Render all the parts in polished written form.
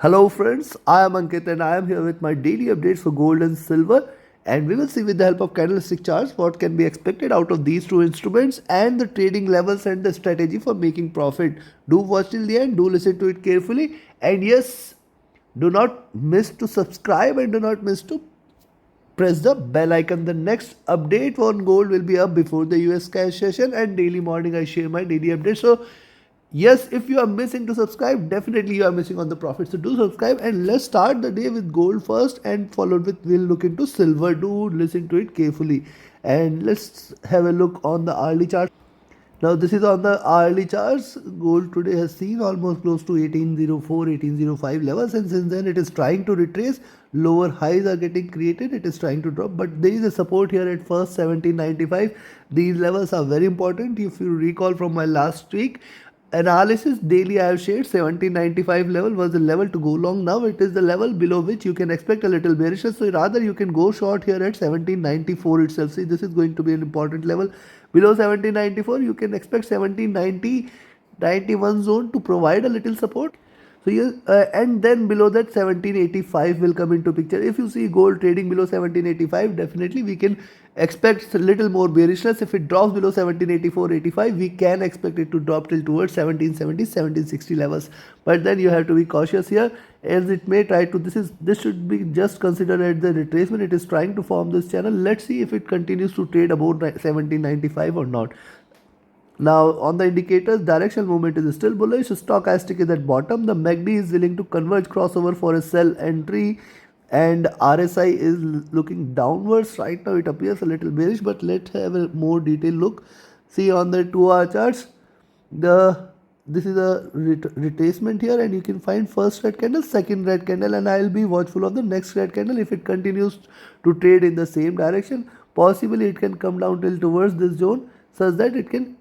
Hello friends, I am Ankit and I am here with my daily updates for gold and silver, and we will see with the help of candlestick charts what can be expected out of these two instruments and the trading levels and the strategy for making profit. Do watch till the end, do listen to it carefully, and yes, do not miss to subscribe and do not miss to press the bell icon. The next update on gold will be up before the US cash session, and daily morning I share my daily update. So yes, if you are missing to subscribe, definitely you are missing on the profit. So do subscribe, and let's start the day with gold first and followed with we'll look into silver. Do listen to it carefully, and let's have a look on the hourly chart. Now this is on the hourly charts. Gold today has seen almost close to 1804, 1805 levels, and since then it is trying to retrace. Lower highs are getting created. It is trying to drop, but there is a support here at first 1795. These levels are very important. If you recall from my last week analysis daily, I have shared 1795 level was the level to go long. Now it is the level below which you can expect a little bearishness, so rather you can go short here at 1794 itself. See, this is going to be an important level. Below 1794 you can expect 1790 91 zone to provide a little support. So yes, and then below that 1785 will come into picture. If you see gold trading below 1785, definitely we can expect a little more bearishness. If it drops below 1784-85, we can expect it to drop till towards 1770-1760 levels. But then you have to be cautious here, as it may try to. This should be just considered as the retracement. It is trying to form this channel. Let's see if it continues to trade above 1795 or not. Now on the indicators, directional movement is still bullish. Stochastic is at bottom. The MACD is willing to converge crossover for a sell entry, and RSI is looking downwards. Right now it appears a little bearish, but let's have a more detailed look. See on the 2-hour charts, this is a retracement here, and you can find first red candle, second red candle, and I will be watchful of the next red candle. If it continues to trade in the same direction, possibly it can come down till towards this zone, such that it can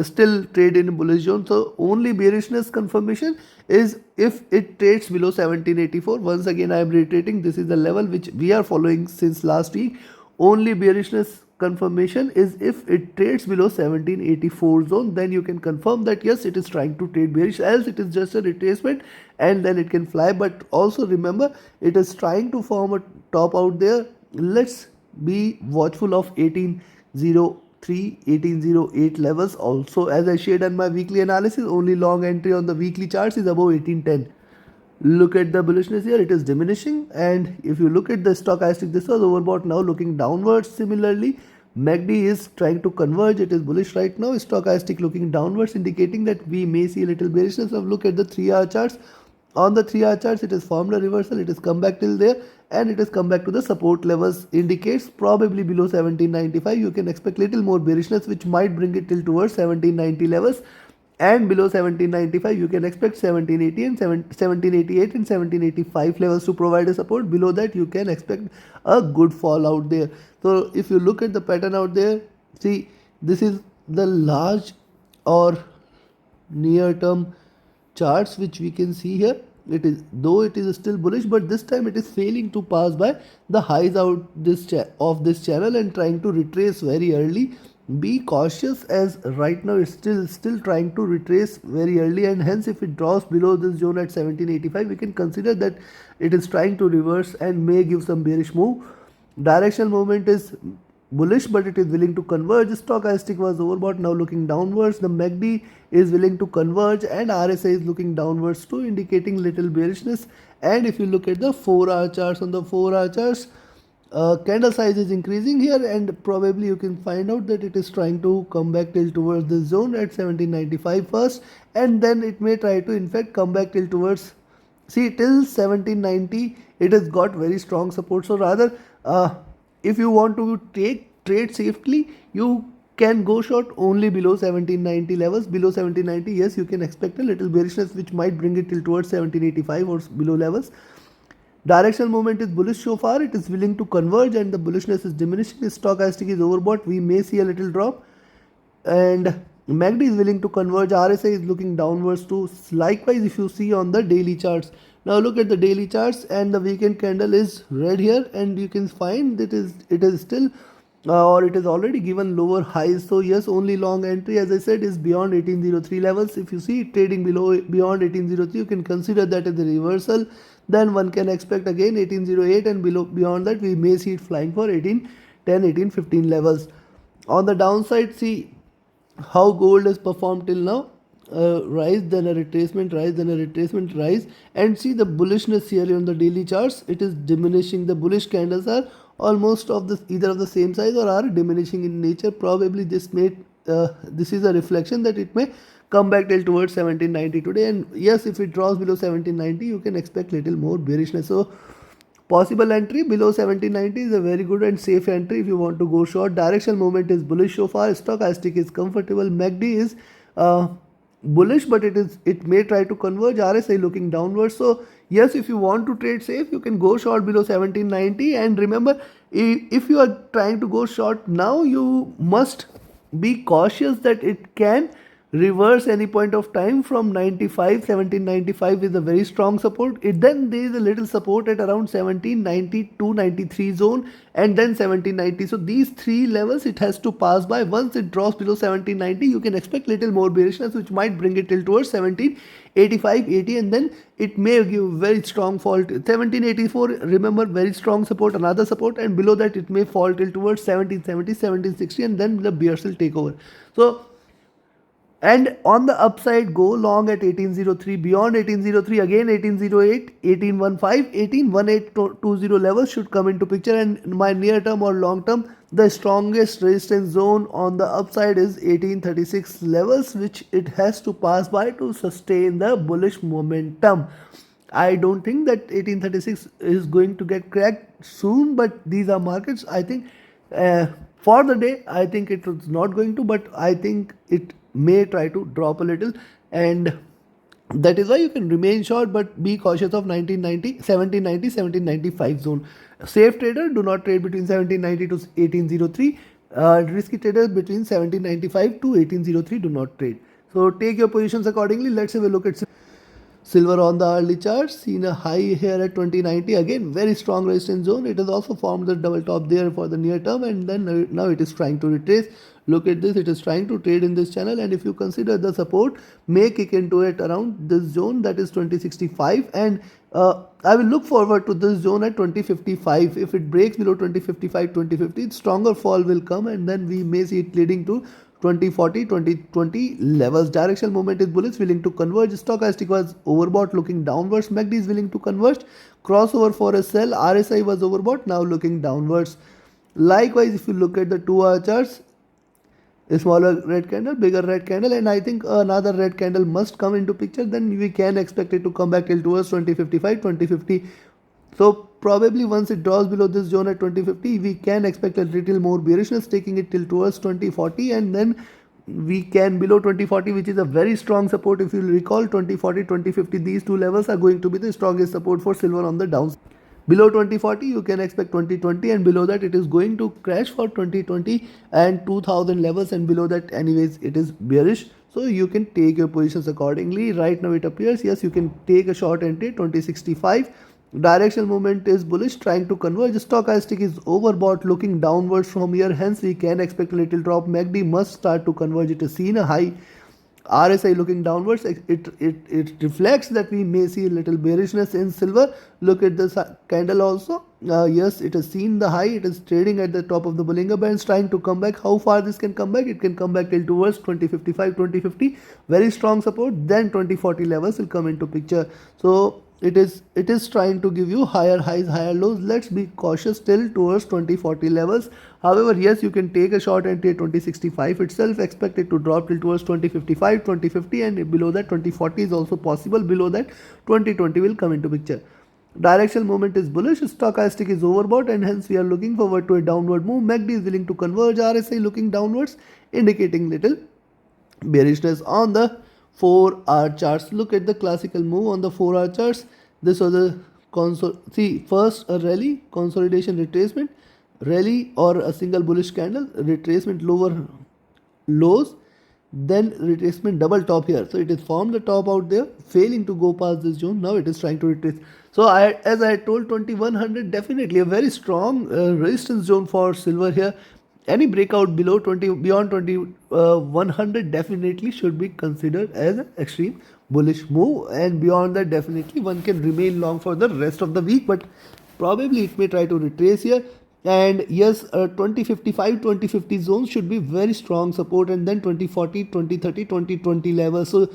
still trade in bullish zone. So only bearishness confirmation is if it trades below 1784. Once again I am reiterating, this is the level which we are following since last week. Only bearishness confirmation is if it trades below 1784 zone, then you can confirm that yes, it is trying to trade bearish, else it is just a retracement and then it can fly. But also remember, it is trying to form a top out there. Let's be watchful of 1803, 1808 levels. Also, as I shared on my weekly analysis, only long entry on the weekly charts is above 1810. Look at the bullishness here, it is diminishing, and if you look at the stochastic, this was overbought, now looking downwards. Similarly, MACD is trying to converge, it is bullish right now. Stochastic looking downwards, indicating that we may see a little bearishness. Now look at the 3-hour charts. On the 3-hour charts, it has formed a reversal, it has come back till there, and it has come back to the support levels. Indicates probably below 1795 you can expect little more bearishness, which might bring it till towards 1790 levels, and below 1795 you can expect 1780 and 1788 and 1785 levels to provide a support. Below that you can expect a good fall out there. So if you look at the pattern out there, see, this is the large or near term charts which we can see here. It is, though it is still bullish, but this time it is failing to pass by the highs out of this channel and trying to retrace very early. Be cautious, as right now it's still trying to retrace very early, and hence if it drops below this zone at 1785, we can consider that it is trying to reverse and may give some bearish move. Directional movement is bullish, but it is willing to converge. Stochastic was overbought, now looking downwards. The MACD is willing to converge, and RSI is looking downwards too, indicating little bearishness. And if you look at the 4-hour charts, on the 4-hour charts, candle size is increasing here, and probably you can find out that it is trying to come back till towards this zone at 1795 first, and then it may try to in fact come back till towards, see, till 1790 it has got very strong support. So rather, if you want to trade safely, you can go short only below 1790 levels. Below 1790, yes, you can expect a little bearishness which might bring it till towards 1785 or below levels. Directional movement is bullish so far, it is willing to converge, and the bullishness is diminishing. Stochastic is overbought, we may see a little drop, and MACD is willing to converge. RSI is looking downwards too. Likewise, if you see on the daily charts, now look at the daily charts, and the weekend candle is red here, and you can find that it is still or it is already given lower highs. So yes, only long entry, as I said, is beyond 1803 levels. If you see it trading below beyond 1803, you can consider that as a reversal. Then one can expect again 1808, and below beyond that we may see it flying for 1810, 1815 levels. On the downside, see how gold has performed till now. Rise, then a retracement, rise, then a retracement, rise, and see the bullishness here on the daily charts. It is diminishing. The bullish candles are almost of the either of the same size or are diminishing in nature. Probably this is a reflection that it may come back till towards 1790 today. And yes, if it draws below 1790, you can expect little more bearishness. So possible entry below 1790 is a very good and safe entry if you want to go short. Directional movement is bullish so far. Stochastic is comfortable. MACD is bullish, but it may try to converge. RSI looking downwards. So yes, if you want to trade safe, you can go short below 1790. And remember, if you are trying to go short now, you must be cautious that it can reverse any point of time from 95. 1795 is a very strong support. Then there is a little support at around 1790 to 93 zone, and then 1790. So these three levels it has to pass by. Once it drops below 1790, you can expect little more bearishness, which might bring it till towards 1785, 80, and then it may give very strong fall. 1784, remember, very strong support, another support, and below that it may fall till towards 1770, 1760, and then the bears will take over. So, and on the upside, go long at 1803. Beyond 1803, again 1808, 1815, 181820 levels should come into picture. And my near term or long term, the strongest resistance zone on the upside is 1836 levels, which it has to pass by to sustain the bullish momentum. I don't think that 1836 is going to get cracked soon, but these are markets. I think for the day, I think it was not going to, but I think it may try to drop a little, and that is why you can remain short, but be cautious of 1990, 1790, 1795 zone. Safe trader, do not trade between 1790 to 1803. Risky traders between 1795 to 1803 do not trade. So take your positions accordingly. Let's have a look at silver on the early charts. Seen a high here at 2090. Again, very strong resistance zone. It has also formed the double top there for the near term, and then now it is trying to retrace. Look at this, it is trying to trade in this channel, and if you consider the support may kick into it around this zone, that is 2065, and I will look forward to this zone at 2055. If it breaks below 2055, 2050, stronger fall will come, and then we may see it leading to 2040, 2020 levels. Directional movement is bullish, willing to converge. Stochastic was overbought, looking downwards. MACD is willing to converge. Crossover for a sell. RSI was overbought, now looking downwards. Likewise, if you look at the 2-hour charts, a smaller red candle, bigger red candle, and I think another red candle must come into picture. Then we can expect it to come back till towards 2055, 2050. So probably once it draws below this zone at 2050, we can expect a little more bearishness, taking it till towards 2040, and then we can below 2040, which is a very strong support. If you recall, 2040, 2050, these two levels are going to be the strongest support for silver on the downside. Below 2040, you can expect 2020, and below that it is going to crash for 2020 and 2000 levels, and below that anyways it is bearish. So you can take your positions accordingly. Right now it appears, yes, you can take a short entry 2065. Directional movement is bullish, trying to converge. Stochastic is overbought, looking downwards from here, hence we can expect a little drop. MACD must start to converge. It has seen a high. RSI looking downwards, it reflects that we may see a little bearishness in silver. Look at this candle also. Yes, it has seen the high. It is trading at the top of the Bollinger Bands, trying to come back. How far this can come back? It can come back till towards 2055, 2050. Very strong support. Then 2040 levels will come into picture. So it is trying to give you higher highs, higher lows. Let's be cautious till towards 2040 levels. However, yes, you can take a short entry at 2065 itself. Expect it to drop till towards 2055, 2050, and below that 2040 is also possible. Below that 2020 will come into picture. Directional movement is bullish. Stochastic is overbought, and hence we are looking forward to a downward move. MACD is willing to converge. RSI looking downwards, indicating little bearishness on the 4-hour charts. Look at the classical move on the 4-hour charts. This was a first a rally, consolidation, retracement, rally or a single bullish candle, retracement, lower lows, then retracement, double top here. So it is formed the top out there, failing to go past this zone. Now it is trying to retrace. So as I told, 2100 definitely a very strong resistance zone for silver here. any breakout below 20 beyond 100 definitely should be considered as an extreme bullish move, and beyond that definitely one can remain long for the rest of the week, but probably it may try to retrace here. And yes, 2055 2050 zones should be very strong support, and then 2040 2030 2020 levels. So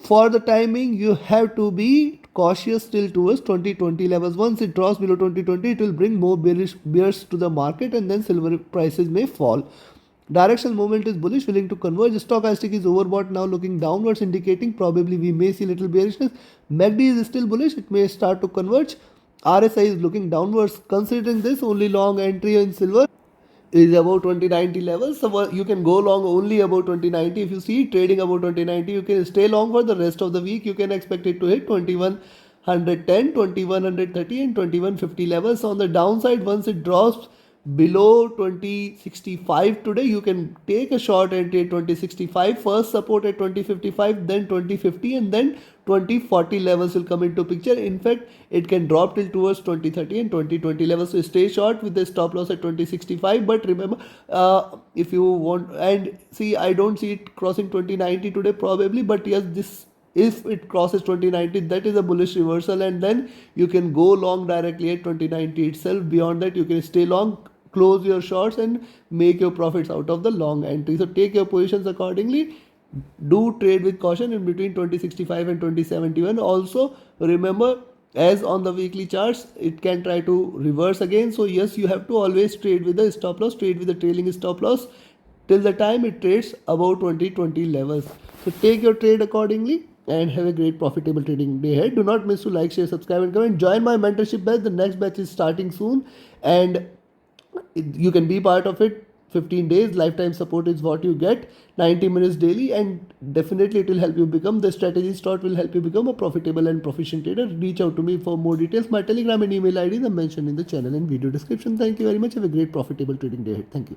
for the timing you have to be cautious till towards 2020 levels. Once it drops below 2020, it will bring more bears to the market, and then silver prices may fall. Directional movement is bullish, willing to converge. Stochastic is overbought now, looking downwards, indicating probably we may see little bearishness. MACD is still bullish, it may start to converge. RSI is looking downwards. Considering this, only long entry in silver is about 2090 levels. So you can go long only about 2090. If you see trading about 2090, you can stay long for the rest of the week. You can expect it to hit 2110, 2130 and 2150 levels. On the downside, once it drops below 2065 today, you can take a short entry at 2065, first support at 2055, then 2050, and then 2040 levels will come into picture. In fact, it can drop till towards 2030 and 2020 levels. So stay short with the stop loss at 2065. But remember, if you want, and see, I don't see it crossing 2090 today probably, but yes, this, if it crosses 2090, that is a bullish reversal, and then you can go long directly at 2090 itself. Beyond that, you can stay long, close your shorts and make your profits out of the long entry. So take your positions accordingly. Do trade with caution in between 2065 and 2071. Also remember, as on the weekly charts, it can try to reverse again. So yes, you have to always trade with the stop loss, trade with the trailing stop loss till the time it trades above 2020 levels. So take your trade accordingly and have a great profitable trading day ahead. Do not miss to like, share, subscribe and comment. Join my mentorship batch. The next batch is starting soon, and you can be part of it. 15 days lifetime support is what you get, 90 minutes daily, and definitely it will help you become, the strategy start will help you become a profitable and proficient trader. Reach out to me for more details. My telegram and email IDs are mentioned in the channel and video description. Thank you very much. Have a great profitable trading day ahead. Thank you.